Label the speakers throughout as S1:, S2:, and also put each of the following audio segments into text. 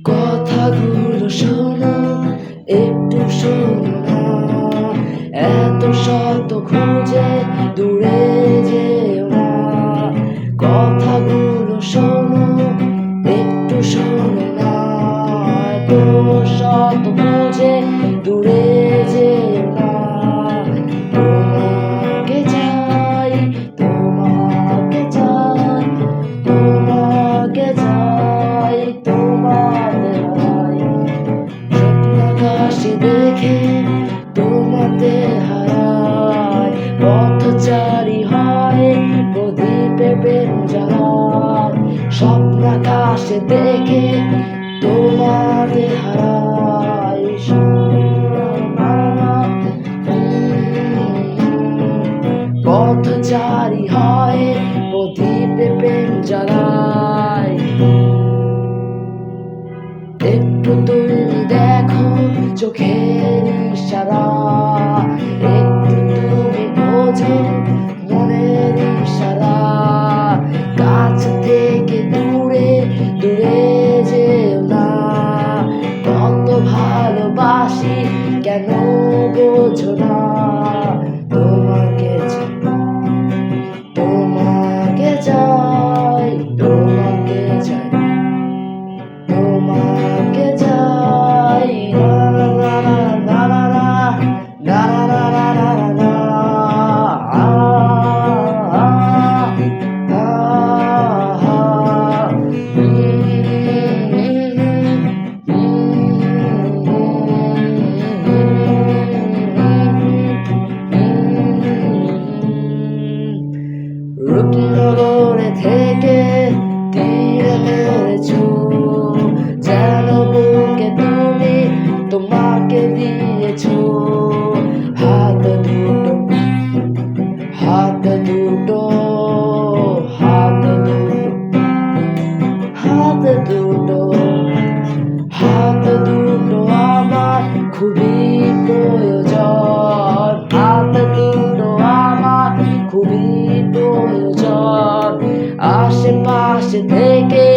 S1: কথাগুলো শোনো, একটু শোনো না, এত শত খুঁজে দূরে যেও না। কথাগুলো শোনো, একটু শোনো না, এত শত খুঁজে দূরে যেও না। তোমাকে চাই, তোমাকে চাই, তোমাকে চাই, তোমাদের আকাশে দেখে তোমাতে হারায়, পথচারী হয় প্রদীপে প্রেম জ্বালায়। স্বপ্ন আকাশে দেখে তোমাতে হারায়, পথচারী হয় প্রদীপে প্রেম জ্বালায়। একটু তুমি দেখো চোখের ইশারা, একটু তুমি বোঝো মনের ইশারা। কাছ থেকে দূরে দূরে যেও না, কত ভালোবাসি কেন বোঝো না। তোমাকে তোমাকে চাই, তোমাকে চাই, তোমাকে চাই। না না না না না না না না না না না। রূপনগরে থেকে তীরে মেরেছো, যেন বুকে তুমি তোমাকে দিয়েছো। হাত দুটো, হাত দুটো, হাত দুটো, হাত দুটো, হাত দুটো আমার খুবই প্রয়োজন। হাত দুটো আমার খুবই প্রয়োজন। আশেপাশে থেকে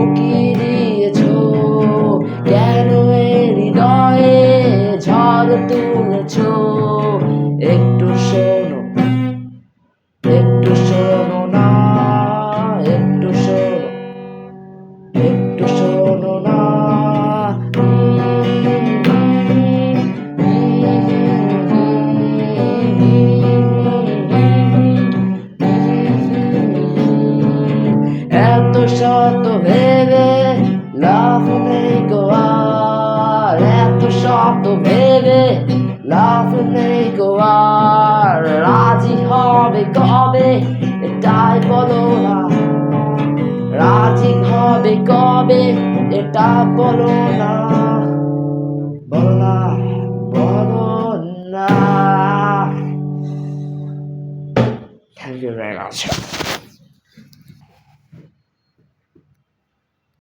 S1: উকি দিয়েছো, কেন হৃদয়ে ঝড় তুলেছো। একটু শোনো, একটু শোনো না, একটু শোনো, একটু শোনো না। এত শত ভেবে লাভ নেই গো আর, এত শত ভেবে লাভ নেই গো আর। রাজি হবে কবে এটাই বলো না, রাজি হবে কবে এটা বলো না, বলো না।